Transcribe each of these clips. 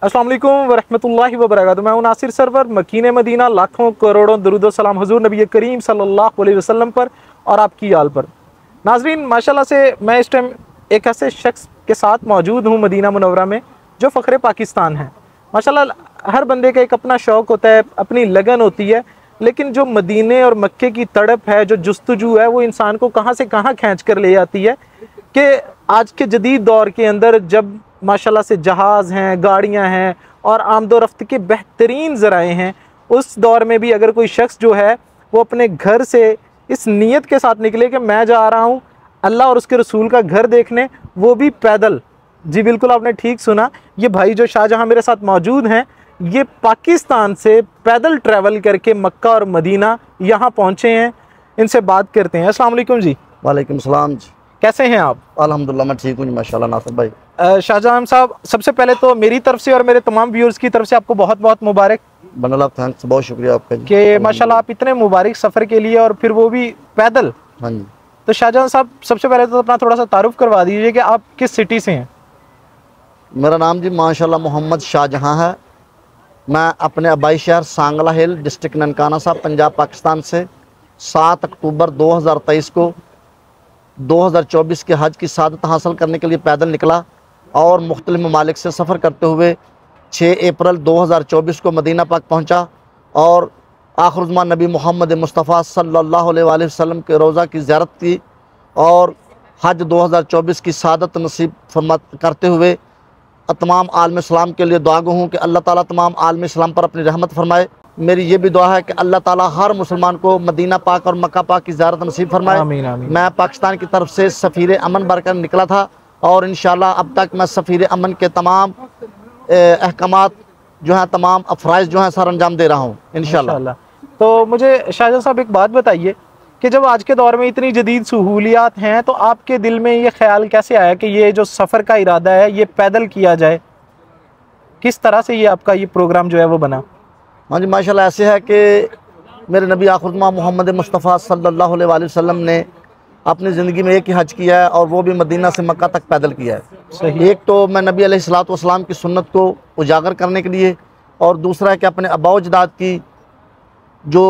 अस्सलाम वालेकुम वरहमतुल्लाहि वबरकातुहू। मैं हूं नासिर सरवर, मकीने मदीना, लाखों करोड़ों दरूद व सलाम हुजूर नबी करीम सल्लल्लाहु अलैहि वसल्लम पर और आपकी आल पर। नाज़रीन, माशाल्लाह से मैं इस टाइम एक ऐसे शख्स के साथ मौजूद हूं मदीना मुनव्वरा में जो फ़ख्र पाकिस्तान है। माशाल्लाह हर बंदे का एक अपना शौक़ होता है, अपनी लगन होती है, लेकिन जो मदीने और मक्के की तड़प है, जो जुस्तजू है, वो इंसान को कहाँ से कहाँ खींच कर ले आती है कि आज के जदीद दौर के अंदर जब माशाल्लाह से जहाज़ हैं, गाड़ियां हैं और आमदोरफ्त के बेहतरीन ज़राए हैं, उस दौर में भी अगर कोई शख्स जो है वो अपने घर से इस नीयत के साथ निकले कि मैं जा रहा हूँ अल्लाह और उसके रसूल का घर देखने, वो भी पैदल। जी बिल्कुल, आपने ठीक सुना। ये भाई जो शाहजहाँ मेरे साथ मौजूद हैं, ये पाकिस्तान से पैदल ट्रैवल करके मक्का और मदीना यहाँ पहुँचे हैं। इनसे बात करते हैं। अस्सलाम वालेकुम जी। वालेकुम सलाम जी। कैसे हैं आप? अल्हम्दुलिल्लाह मैं ठीक हूँ माशाल्लाह नासिर भाई। शाहजहाँ साहब, सबसे पहले तो मेरी तरफ से और मेरे तमाम व्यूअर्स की तरफ से आपको बहुत बहुत मुबारक। बनला थैंक्स, बहुत शुक्रिया आपका जी। कि माशाल्लाह आप इतने मुबारक सफ़र के लिए और फिर वो भी पैदल। हाँ जी। तो शाहजहाँ साहब, सबसे पहले तो अपना थोड़ा सा तारुफ करवा दीजिए कि आप किस सिटी से हैं। मेरा नाम जी माशाल्लाह मोहम्मद शाहजहाँ है। मैं अपने आबाई शहर सांगला हिल, डिस्ट्रिक्ट ननकाना साहब, पंजाब पाकिस्तान से 7 अक्टूबर 2023 को 2024 के हज की सादत हासिल करने के लिए पैदल निकला और मुख्तलिफ ममालिक से सफ़र करते हुए 6 अप्रैल 2024 को मदीना पाक पहुँचा और आखिरुज़्ज़मान नबी मोहम्मद मुस्तफ़ा सल्लल्लाहु अलैहि वसल्लम के रोज़ा की ज़ियारत की और हज 2024 की सादत नसीब फरमा करते हुए तमाम आलम इस्लाम के लिए दुआ गो हूँ कि अल्लाह ताला तमाम आलम इस्लाम पर अपनी रहमत फरमाए। मेरी ये भी दुआ है कि अल्लाह ताला हर मुसलमान को मदीना पाक और मक्का पाक की ज़ियारत नसीब फरमाए। आमीन आमीन। मैं पाकिस्तान की तरफ से सफ़ीर अमन बनकर निकला था और इंशाल्लाह अब तक मैं सफ़ीर अमन के तमाम अहकामात जो हैं, तमाम अफराइज़ जो हैं, सर अंजाम दे रहा हूँ इंशाल्लाह। तो मुझे शाहजहाँ साहब एक बात बताइए कि जब आज के दौर में इतनी जदीद सहूलियात हैं, तो आपके दिल में ये ख्याल कैसे आया कि ये जो सफ़र का इरादा है ये पैदल किया जाए? किस तरह से ये आपका ये प्रोग्राम जो है वो बना? हाँ जी, माशाल्लाह ऐसे है कि मेरे नबी आखिरुज़्ज़मान मोहम्मद मुस्तफ़ा सल्लल्लाहु अलैहि वसल्लम ने अपनी ज़िंदगी में एक ही हज किया है और वो भी मदीना से मक्का तक पैदल किया है। सही। एक तो मैं नबी अलैहिस्सलातु वस्सलाम की सुन्नत को उजागर करने के लिए, और दूसरा है कि अपने आबा अजदाद की जो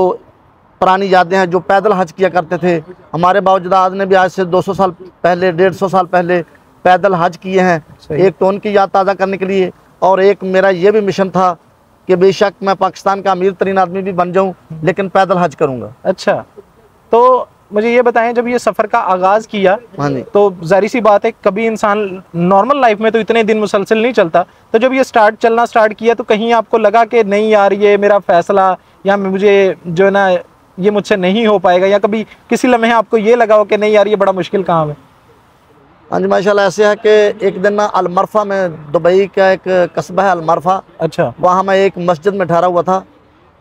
पुरानी यादें हैं, जो पैदल हज किया करते थे। हमारे आबा अजदाद ने भी आज से 200 साल पहले, 150 साल पहले पैदल हज किए हैं। एक तो उनकी याद ताज़ा करने के लिए, और एक मेरा ये भी मिशन था कि बेशक मैं पाकिस्तान का अमीर तरीन आदमी भी बन जाऊँ लेकिन पैदल हज करूँगा। अच्छा, तो मुझे ये बताएं, जब ये सफ़र का आगाज़ किया, हाँ जी, तो जाहिर सी बात है कभी इंसान नॉर्मल लाइफ में तो इतने दिन मुसलसल नहीं चलता, तो जब ये चलना स्टार्ट किया तो कहीं आपको लगा कि नहीं यार ये मेरा फ़ैसला या मुझे जो है ना ये मुझसे नहीं हो पाएगा, या कभी किसी लम्हे आपको ये लगा हो कि नहीं यार ये बड़ा मुश्किल काम है? हाँ जी, माशाल्लाह ऐसे है कि एक दिन ना अलमरफा में, दुबई का एक कस्बा है अलमरफा, अच्छा, वहाँ मैं एक मस्जिद में ठहरा हुआ था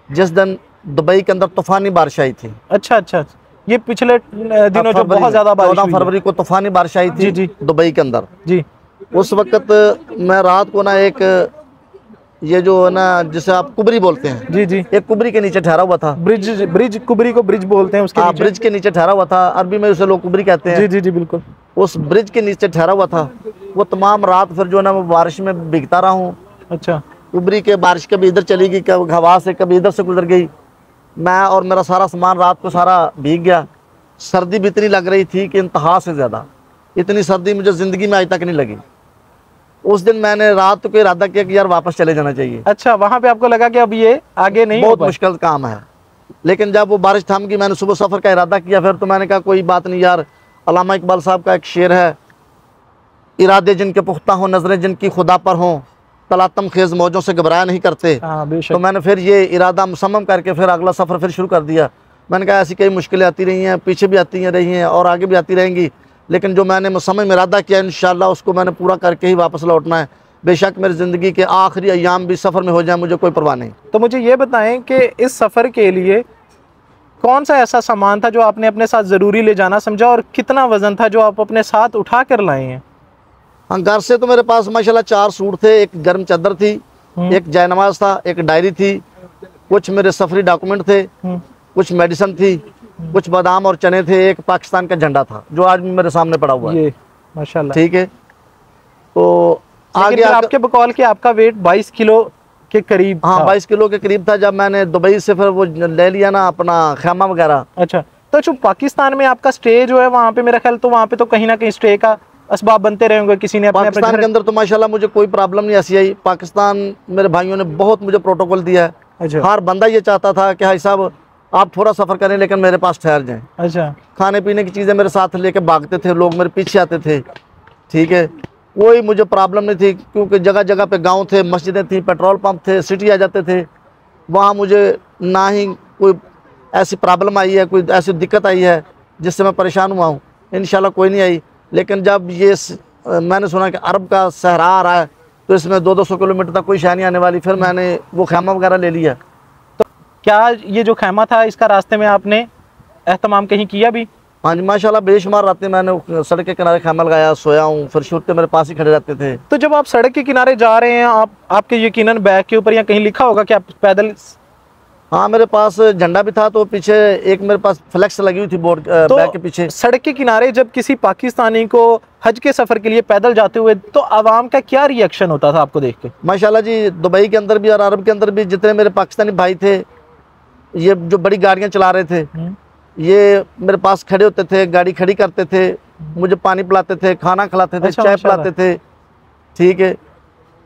जिस दिन दुबई के अंदर तूफ़ानी बारिश आई थी। अच्छा अच्छा, ये पिछले दिनों जो बहुत ज़्यादा बारिश 14 फरवरी को तूफ़ानी बारिश आई थी जी दुबई के अंदर। जी। उस वक़्त मैं रात को ना एक ये जो है ना जिसे आप कुबरी बोलते हैं, जी जी, एक कुबरी के नीचे ठहरा हुआ था। ब्रिज कुबरी को ब्रिज बोलते हैं, उसके नीचे। ब्रिज के नीचे ठहरा हुआ था, अरबी में उसे लोग कुबरी कहते हैं। जी जी जी बिल्कुल। उस ब्रिज के नीचे ठहरा हुआ था। वो तमाम रात फिर जो है ना वो बारिश में भीगता रहा हूँ। अच्छा, कुबरी के बारिश कभी इधर चली गई, कभी हवा से, कभी इधर से गुजर गई। मैं और मेरा सारा सामान रात को सारा भीग गया। सर्दी भी इतनी लग रही थी कि इंतहा से ज़्यादा। इतनी सर्दी मुझे ज़िंदगी में आज तक नहीं लगी। उस दिन मैंने रात को इरादा किया कि यार वापस चले जाना चाहिए। अच्छा, वहाँ पे आपको लगा कि अब ये आगे नहीं, बहुत मुश्किल काम है। लेकिन जब वो बारिश थम गई, मैंने सुबह सफ़र का इरादा किया। फिर तो मैंने कहा कोई बात नहीं यार, अल्लामा इकबाल साहब का एक शेर है, इरादे जिनके पुख्ता हों, नज़रें जिनकी खुदा पर हों, तलातम खेज़ मौजों से घबराया नहीं करते। तो मैंने फिर ये इरादा मुसम्मम करके फिर अगला सफ़र फिर शुरू कर दिया। मैंने कहा ऐसी कई मुश्किलें आती रही हैं, पीछे भी आती रही हैं और आगे भी आती रहेंगी, लेकिन जो मैंने मुसम्मम इरादा किया इंशाअल्लाह उसको मैंने पूरा करके ही वापस लौटना है। बेशक मेरी ज़िंदगी के आखिरी अय्याम भी सफ़र में हो जाए, मुझे कोई परवाह नहीं। तो मुझे ये बताएं कि इस सफ़र के लिए कौन सा ऐसा सामान था जो आपने अपने साथ ज़रूरी ले जाना समझा, और कितना वज़न था जो आप अपने साथ उठा कर लाए हैं? हाँ, घर से तो मेरे पास माशाल्लाह 4 सूट थे, एक गर्म चादर थी, एक जयनमाज था, एक डायरी थी, कुछ मेरे सफरी डॉक्यूमेंट थे, कुछ मेडिसिन थी, कुछ बादाम और चने थे, एक पाकिस्तान का झंडा था जो आज भी मेरे सामने पड़ा हुआ है। ये माशाल्लाह। ठीक है, तो आगे आपके बकौल के आपका वेट 22 किलो के करीब हाँ था। 22 किलो के करीब था जब मैंने दुबई से फिर वो ले लिया ना अपना खैमा वगैरह। अच्छा, तो जो पाकिस्तान में आपका स्टे जो है वहाँ पे मेरा ख्याल तो वहाँ पे तो कहीं ना कहीं स्टे का असबाब बनते रहे होंगे, किसी ने अपने पाकिस्तान के अंदर तो माशाल्लाह मुझे कोई प्रॉब्लम नहीं ऐसी आई। पाकिस्तान मेरे भाइयों ने बहुत मुझे प्रोटोकॉल दिया है। अच्छा हर बंदा ये चाहता था कि भाई साहब आप थोड़ा सफ़र करें लेकिन मेरे पास ठहर जाएं। अच्छा, खाने पीने की चीज़ें मेरे साथ लेके भागते थे लोग, मेरे पीछे आते थे। ठीक है, कोई मुझे प्रॉब्लम नहीं थी क्योंकि जगह जगह पे गांव थे, मस्जिदें थी, पेट्रोल पंप थे, सिटी आ जाते थे। वहाँ मुझे ना ही कोई ऐसी प्रॉब्लम आई है, कोई ऐसी दिक्कत आई है जिससे मैं परेशान हुआ हूँ। इंशाल्लाह कोई नहीं आई। लेकिन जब ये मैंने सुना कि अरब का सहरा आ रहा है तो इसमें 200-200 किलोमीटर तक कोई शह नहीं आने वाली, फिर मैंने वो खैमा वगैरह ले लिया। तो क्या ये जो खैमा था इसका रास्ते में आपने एहतमाम कहीं किया भी? हाँ जी माशाल्लाह बेशुमार रातें मैंने सड़क के किनारे खैमा लगाया, सोया हूँ। फिर शूरते मेरे पास ही खड़े रहते थे। तो जब आप सड़क के किनारे जा रहे हैं, आपके यकीनन बैग के ऊपर या कहीं लिखा होगा कि आप पैदल? हाँ मेरे पास झंडा भी था, तो पीछे एक मेरे पास फ्लेक्स लगी हुई थी बोर्ड तो बैग के पीछे। सड़क के किनारे जब किसी पाकिस्तानी को हज के सफर के लिए पैदल जाते हुए तो आवाम का क्या रिएक्शन होता था आपको देख के? माशाल्लाह जी दुबई के अंदर भी और अरब के अंदर भी जितने मेरे पाकिस्तानी भाई थे, ये जो बड़ी गाड़ियाँ चला रहे थे, ये मेरे पास खड़े होते थे, गाड़ी खड़ी करते थे, मुझे पानी पिलाते थे, खाना खिलाते थे, अच्छा, चाय पिलाते थे। ठीक है,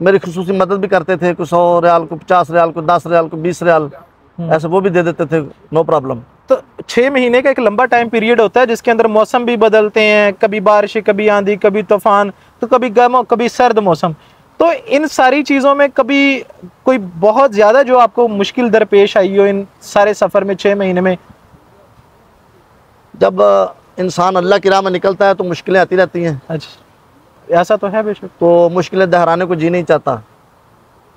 मेरी खुसूसी मदद भी करते थे, कुछ 100 रियाल को, 50 रियाल को, 10 रियाल को, 20 रियाल ऐसे वो भी दे देते थे, नो प्रॉब्लम। तो 6 महीने का एक लंबा टाइम पीरियड होता है जिसके अंदर मौसम भी बदलते हैं, कभी बारिश, कभी आंधी, कभी तूफान, तो कभी गर्म, कभी सर्द मौसम। तो इन सारी चीज़ों में कभी कोई बहुत ज़्यादा जो आपको मुश्किल दरपेश आई हो इन सारे सफ़र में 6 महीने में? जब इंसान अल्लाह की राह में निकलता है तो मुश्किलें आती रहती हैं। अच्छा, ऐसा तो है बेशक। तो मुश्किलें दोहराने को जी नहीं चाहता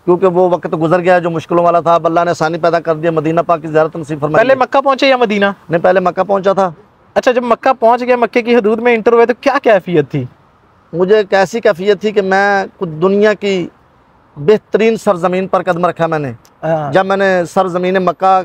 क्योंकि वो वक्त गुजर गया जो मुश्किलों वाला था। अब अल्लाह ने आसानी पैदा कर दिया, मदीना पाक की ज़ियारत नसीब फरमाई। पहले मक्का पहुंचे या मदीना? नहीं, पहले मक्का पहुंचा था। अच्छा, जब मक्का पहुंच गया, मक्के की हदूद में इंटर हुए तो क्या कैफियत थी? मुझे एक ऐसी कैफियत थी कि मैं कुछ दुनिया की बेहतरीन सरजमीन पर कदम रखा मैंने। जब मैंने सरजमीन मक्का,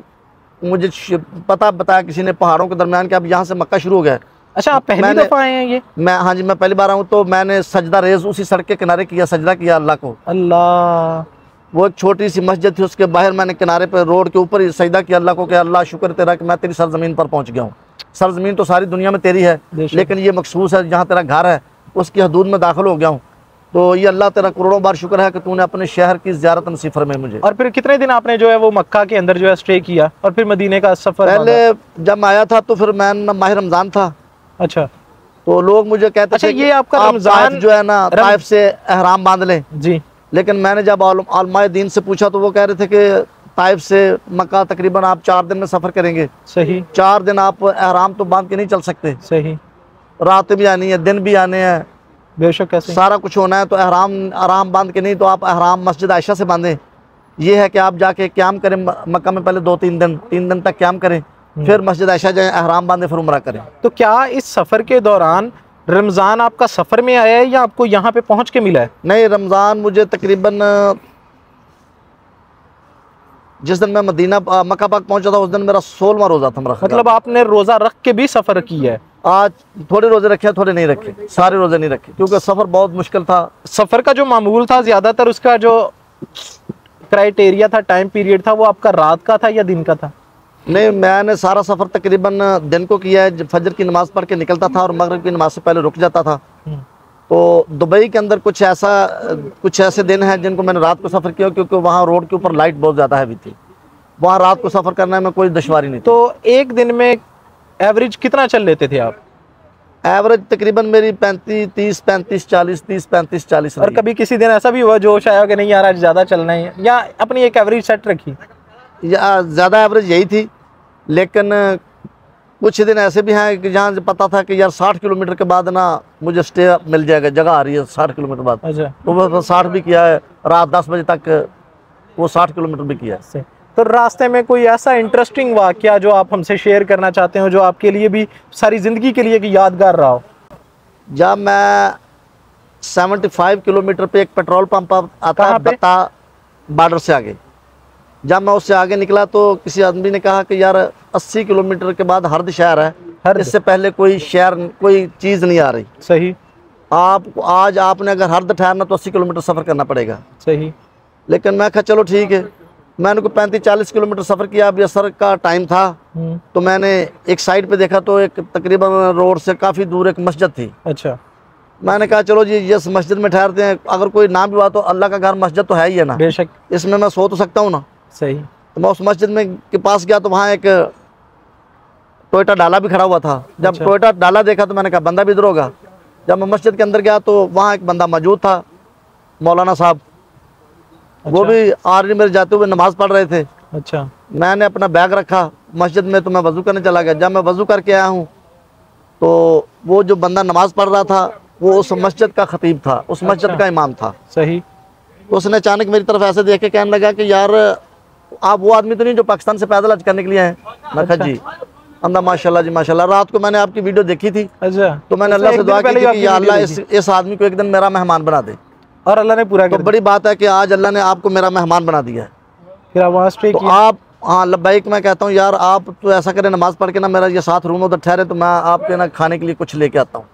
मुझे पता बताया किसी ने पहाड़ों के दरमियान कि अब यहाँ से मक्का शुरू हो गया। अच्छा, आप पहली दफ़ा आए हैं ये? मैं, हाँ जी, मैं पहली बार आऊँ। तो मैंने सजदा रेज उसी सड़क के किनारे किया, सजदा किया अल्लाह को। अल्लाह, वो एक छोटी सी मस्जिद थी, उसके बाहर मैंने किनारे पर रोड के ऊपर ही सजदा किया अल्लाह को कि अल्लाह शुक्र तेरा कि मैं तेरी सरजमीन पर पहुँच गया हूँ। सरजमीन तो सारी दुनिया में तेरी है, लेकिन ये मखसूस है जहाँ तेरा घर है उसकी हदूद में दाखिल हो गया हूँ। तो ये अल्लाह तेरा करोड़ों बार शुक्र है कि तूने अपने शहर की ज़ियारत नसीब फरमाई मुझे। और फिर कितने दिन आपने जो है वो मक्का के अंदर जो है स्टे किया और फिर मदीने का सफ़र? पहले जब मैं आया था तो फिर मैं माह रमज़ान था। अच्छा, तो लोग मुझे कहते थे ये आपका आप रमज़ान जो है ना ताइफ से एहराम बांध लें जी। लेकिन मैंने जब आलमाए दीन से पूछा तो वो कह रहे थे कि ताइफ से मक्का तकरीबन आप 4 दिन में सफ़र करेंगे। सही। 4 दिन आप एहराम तो बांध के नहीं चल सकते। सही। रात भी आनी है, दिन भी आने हैं, बेशक कैसे सारा कुछ होना है। तो एहराम बांध के नहीं, तो आप एहराम मस्जिद आयशा से बांधें। ये है कि आप जाके क़याम करें मक्का में, पहले 2-3 दिन, 3 दिन तक क़याम करें, फिर मस्जिद आयशा जाएँ, एहराम बांधें, फिर उम्रा करें। तो क्या इस सफ़र के दौरान रमज़ान आपका सफ़र में आया है या आपको यहाँ पे पहुँच के मिला है? नहीं, रमज़ान मुझे तकरीबन जिस दिन मैं मक्का पाक पहुंचा था उस दिन मेरा 16वां रोज़ा था मेरा। मतलब आपने रोज़ा रख के भी सफ़र किया है? आज थोड़े रोज़े रखे, थोड़े नहीं रखे, सारे रोज़े नहीं रखे क्योंकि सफ़र बहुत मुश्किल था। सफ़र का जो मामूल था ज़्यादातर उसका जो क्राइटेरिया था, टाइम पीरियड था, वो आपका रात का था या दिन का था? नहीं, मैंने सारा सफ़र तकरीबन दिन को किया है। फजर की नमाज़ पढ़ के निकलता था और मगरिब की नमाज़ से पहले रुक जाता था। तो दुबई के अंदर कुछ ऐसे दिन हैं जिनको मैंने रात को सफ़र किया क्योंकि वहाँ रोड के ऊपर लाइट बहुत ज़्यादा हैवी थी। वहाँ रात को सफ़र करने में कोई दुश्वारी नहीं थी। तो एक दिन में एवरेज कितना चल लेते थे आप? एवरेज तकरीबन मेरी 30, 35, 40, 30, 35, 40। और कभी किसी दिन ऐसा भी हुआ जोश आया कि नहीं यार आज ज़्यादा चलना है, या अपनी एक एवरेज सेट रखी? या ज़्यादा एवरेज यही थी, लेकिन कुछ दिन ऐसे भी हैं कि जहाँ पता था कि यार 60 किलोमीटर के बाद ना मुझे स्टे मिल जाएगा, जगह आ रही है 60 किलोमीटर बाद। अच्छा। तो वो 60 भी किया है, रात 10 बजे तक वो 60 किलोमीटर भी किया है। तो रास्ते में कोई ऐसा इंटरेस्टिंग वाक़या जो आप हमसे शेयर करना चाहते हो, जो आपके लिए भी सारी ज़िंदगी के लिए कि यादगार रहा हो? जब मैं 75 किलोमीटर पे एक पेट्रोल पंप आता है बत्ता बॉर्डर से आगे, जब मैं उससे आगे निकला तो किसी आदमी ने कहा कि यार 80 किलोमीटर के बाद हर्द शहर है, इससे पहले कोई शहर, कोई चीज़ नहीं आ रही। सही। आप आज आपने अगर हरद ठहरना तो 80 किलोमीटर सफ़र करना पड़ेगा। सही। लेकिन मैं कहा चलो ठीक है, मैंने को 35-40 किलोमीटर सफ़र किया। अब असर का टाइम था तो मैंने एक साइड पे देखा तो एक तकरीबन रोड से काफ़ी दूर एक मस्जिद थी। अच्छा। मैंने कहा चलो जी इस मस्जिद में ठहरते हैं, अगर कोई ना भी हुआ तो अल्लाह का घर मस्जिद तो है ही है ना, बेशक, इसमें मैं सो तो सकता हूँ ना। सही। तो मैं उस मस्जिद में के पास गया तो वहाँ एक टोयोटा डाला भी खड़ा हुआ था। जब अच्छा। टोयोटा डाला देखा तो मैंने कहा बंदा भी इधर होगा। जब मैं मस्जिद के अंदर गया तो वहाँ एक बंदा मौजूद था, मौलाना साहब। वो अच्छा। भी आर्मी में जाते हुए नमाज़ पढ़ रहे थे। अच्छा। मैंने अपना बैग रखा मस्जिद में तो मैं वज़ू करने चला गया। जब मैं वज़ू करके आया हूँ तो वो जो बंदा नमाज़ पढ़ रहा था वो उस मस्जिद का खतीब था, उस मस्जिद अच्छा। का इमाम था। सही। तो उसने अचानक मेरी तरफ ऐसे देख के कहने लगा कि यार आप वो आदमी तो नहीं जो पाकिस्तान से पैदल हज करने के लिए हैं? मैं कहा जी। अंदा माशाल्लाह जी माशाल्लाह। रात को मैंने आपकी वीडियो देखी थी। अच्छा। तो मैंने अल्लाह से दुआ की थी कि या अल्लाह इस आदमी को एक दिन मेरा मेहमान बना दे, और अल्लाह ने पूरा तो कर बड़ी बात है कि आज अल्लाह ने आपको मेरा मेहमान बना दिया है। फिर आप वहाँ स्टे तो किए? आप हाँ लब्बैक। मैं कहता हूँ यार आप तो ऐसा करें नमाज़ पढ़ के ना मेरा ये साथ रूम उधर ठहरे तो मैं आपके ना खाने के लिए कुछ लेके आता हूँ।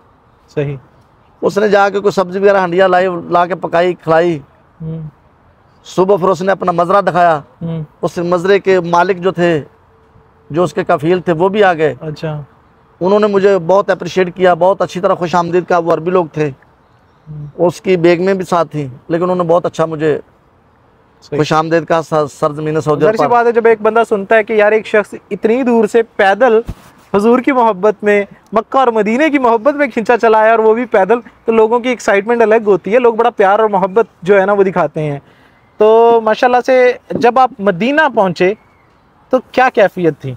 सही। उसने जाके कोई सब्ज़ी वगैरह हंडिया ला के पकाई खिलाई। सुबह फिर उसने अपना मज़रा दिखाया। उस मज़रे के मालिक जो थे, जो उसके कफील थे, वो भी आ गए। अच्छा। उन्होंने मुझे बहुत अप्रिशिएट किया, बहुत अच्छी तरह खुश आमदीद का। वो अरबी लोग थे, उसकी बेगमें भी साथ थी, लेकिन उन्होंने बहुत अच्छा मुझे खुश आमदीद का सरजमीन सऊदी ज़ाहिर सी बात है, जब एक बंदा सुनता है कि यार एक शख्स इतनी दूर से पैदल हुजूर की मोहब्बत में, मक्का और मदीने की मोहब्बत में खिंचा चला है और वो भी पैदल, तो लोगों की एक्साइटमेंट अलग होती है। लोग बड़ा प्यार और मोहब्बत जो है ना वो दिखाते हैं। तो माशाल्लाह से जब आप मदीना पहुँचे तो क्या कैफियत थी?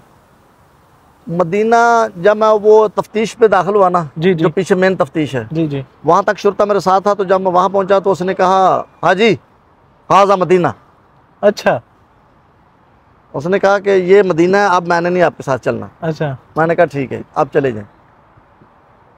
मदीना जब मैं वो तफ्तीश पे दाखिल हुआ ना, जी जी, जो पीछे मेन तफ्तीश है, जी जी, वहाँ तक शुरता मेरे साथ था। तो जब मैं वहाँ पहुँचा तो उसने कहा हाजी हाजा मदीना। अच्छा। उसने कहा कि ये मदीना है, अब मैंने नहीं आपके साथ चलना। अच्छा। मैंने कहा ठीक है आप चले जाएं।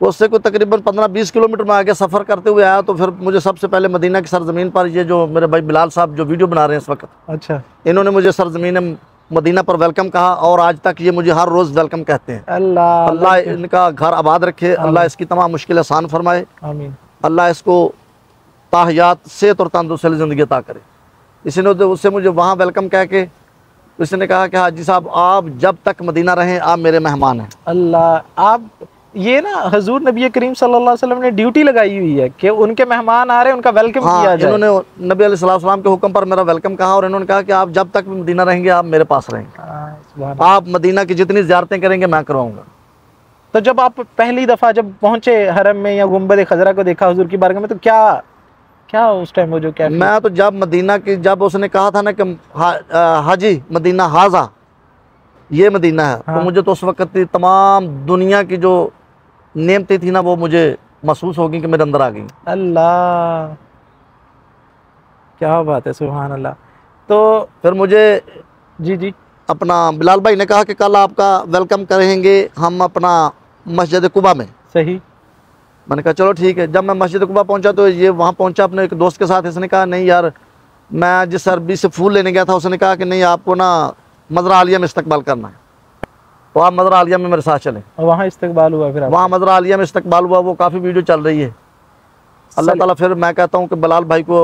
तो उससे कोई तकरीबन 15-20 किलोमीटर में आगे सफ़र करते हुए आया तो फिर मुझे सबसे पहले मदीना की सरजमीन पर, ये जो मेरे भाई बिलाल साहब जो वीडियो बना रहे हैं इस वक्त, अच्छा। इन्होंने मुझे सरजमीन मदीना पर वेलकम कहा और आज तक ये मुझे हर रोज़ वेलकम कहते हैं। अल्लाह अल्लाह इनका घर आबाद रखे, अल्लाह इसकी तमाम मुश्किल आसान फरमाए, आमीन। अल्लाह इसको ताहयात सेहत और तंदुरुस्ती वाली ज़िंदगी अता करे। इसी ने उससे मुझे वहाँ वेलकम कह के उसने कहा कि हाजी साहब आप जब तक मदीना रहें आप मेरे मेहमान हैं। अल्लाह, आप ये ना हजूर नबी करीम सल्लल्लाहु अलैहि वसल्लम ने ड्यूटी लगाई हुई है कि उनके मेहमान आ रहे हैं, उनका वेलकम किया जाए। इन्होंने नबी अलैहिस्सलाम के हुक्म पर मेरा वेलकम कहा और इन्होंने कहा कि आप जब तक मदीना रहेंगे आप मेरे पास रहेंगे, आप मदीना की जितनी ज़ियारतें करेंगे मैं करवाऊँगा। तो जब आप पहली दफ़ा जब पहुँचे हरम में या गुंबद खजरा को देखा हुजूर की बारगाह में, तो क्या क्या उस टाइम वो जो क्या? मैं तो जब मदीना की, जब उसने कहा था ना कि हाजी मदीना हाजा ये मदीना है, हाँ। तो मुझे तो उस वक्त तमाम दुनिया की जो नेमतें थी ना वो मुझे महसूस होगी कि मेरे अंदर आ गई। अल्लाह, क्या बात है, सुभान अल्लाह। तो फिर मुझे जी जी, अपना बिलाल भाई ने कहा कि कल आपका वेलकम करेंगे हम अपना मस्जिद कुबा में। सही। मैंने कहा चलो ठीक है। जब मैं मस्जिद कुबा पहुंचा तो ये वहाँ पहुंचा अपने एक दोस्त के साथ। इसने कहा नहीं यार, मैं जिस अरबी से फूल लेने गया था उसने कहा कि नहीं आपको ना मज़रा आलिया में इस्तकबाल करना है, तो आप मज़रा आलिया में मेरे साथ चलें। वहाँ इस्तकबाल हुआ? फिर वहाँ मज़रा आलिया में इस्तकबाल हुआ, वो काफ़ी वीडियो चल रही है। अल्लाह ताला फिर मैं कहता हूँ कि बिलाल भाई को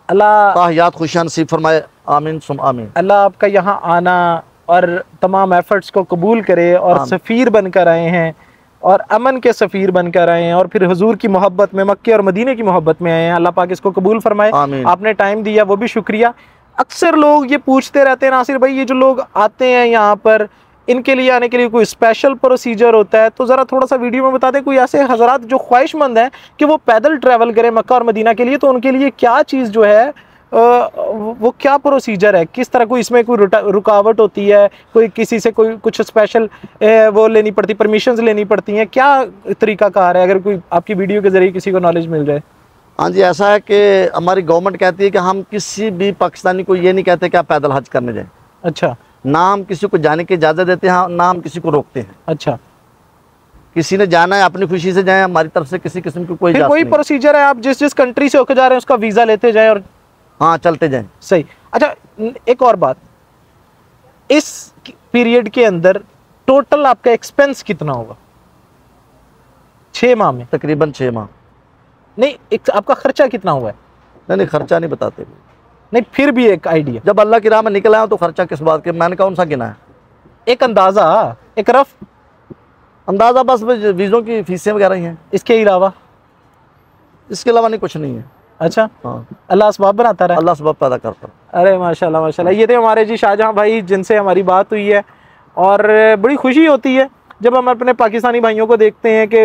अल्लाह ताहियात खुशियाँ नसीब फरमाए, आमीन सुम आमीन। अल्लाह आपका यहाँ आना और तमाम एफर्ट्स को कबूल करे और सफ़ीर बनकर आए हैं और अमन के सफ़ीर बनकर आए हैं और फिर हुजूर की मोहब्बत में, मक्के और मदीने की मोहब्बत में आए हैं। अल्लाह पाक इसको कबूल फरमाए। आपने टाइम दिया वो भी शुक्रिया। अक्सर लोग ये पूछते रहते हैं नासिर भाई, ये जो लोग आते हैं यहाँ पर, इनके लिए आने के लिए कोई स्पेशल प्रोसीजर होता है? तो ज़रा थोड़ा सा वीडियो में बता दें। कोई ऐसे हजरात जो ख्वाहिशमंद हैं कि वो पैदल ट्रैवल करें मक्का और मदीना के लिए, तो उनके लिए क्या चीज़ जो है वो क्या प्रोसीजर है, किस तरह कोई इसमें कोई रुकावट होती है, कोई किसी से कोई कुछ स्पेशल वो लेनी पड़ती, परमिशंस लेनी पड़ती हैं, क्या तरीका कार है, अगर कोई आपकी वीडियो के ज़रिए किसी को नॉलेज मिल जाए? हाँ जी, ऐसा है कि हमारी गवर्नमेंट कहती है कि हम किसी भी पाकिस्तानी को ये नहीं कहते कि आप पैदल हज करने जाएं। अच्छा। ना हम किसी को जाने की इजाज़त देते हैं, ना हम किसी को रोकते हैं। अच्छा। किसी ने जाना है अपनी खुशी से जाए, हमारी तरफ से किसी किस्म की कोई फिर कोई प्रोसीजर है, आप जिस जिस कंट्री से होकर जा रहे हैं उसका वीज़ा लेते जाएं और हाँ चलते जाएं। सही। अच्छा, एक और बात, इस पीरियड के अंदर टोटल आपका एक्सपेंस कितना होगा 6 माह में? तकरीबन 6 माह। नहीं, एक आपका खर्चा कितना हुआ है? नहीं खर्चा नहीं बताते। नहीं, फिर भी एक आइडिया, जब अल्लाह की राह में निकल आया तो खर्चा किस बात के, मैंने कौन सा गिना है? एक अंदाजा, एक रफ अंदाज़ा बस वीज़ों की फीसें वगैरह ही हैं, इसके अलावा? इसके अलावा नहीं, कुछ नहीं है। अच्छा, हाँ, अल्लाह असबाब बनाता रहा। अल्लाह सबब पैदा करता। अरे माशाल्लाह माशाल्लाह। ये थे हमारे जी शाहजहां भाई, जिनसे हमारी बात हुई है, और बड़ी खुशी होती है जब हम अपने पाकिस्तानी भाइयों को देखते हैं कि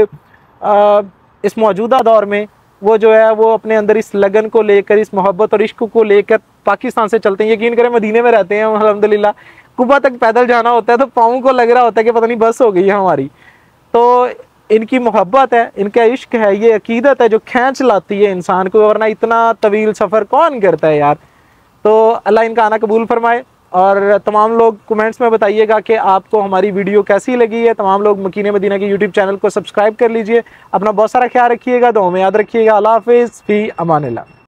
इस मौजूदा दौर में वो जो है वो अपने अंदर इस लगन को लेकर, इस मोहब्बत और इश्क को लेकर पाकिस्तान से चलते हैं। यकीन करें, मदीने में रहते हैं अल्हम्दुलिल्लाह, कुबा तक पैदल जाना होता है तो पाँव को लग रहा होता है कि पता नहीं बस हो गई है हमारी। तो इनकी मोहब्बत है, इनका इश्क है, ये अकीदत है जो खींच लाती है इंसान को, वरना इतना तवील सफ़र कौन करता है यार। तो अल्लाह इनका आना कबूल फरमाए। और तमाम लोग कमेंट्स में बताइएगा कि आपको हमारी वीडियो कैसी लगी है। तमाम लोग मकीने मदीना के यूट्यूब चैनल को सब्सक्राइब कर लीजिए। अपना बहुत सारा ख्याल रखिएगा, दुआ में याद रखिएगा। अल्लाह हाफ़िज़, फ़ी अमानिल्लाह।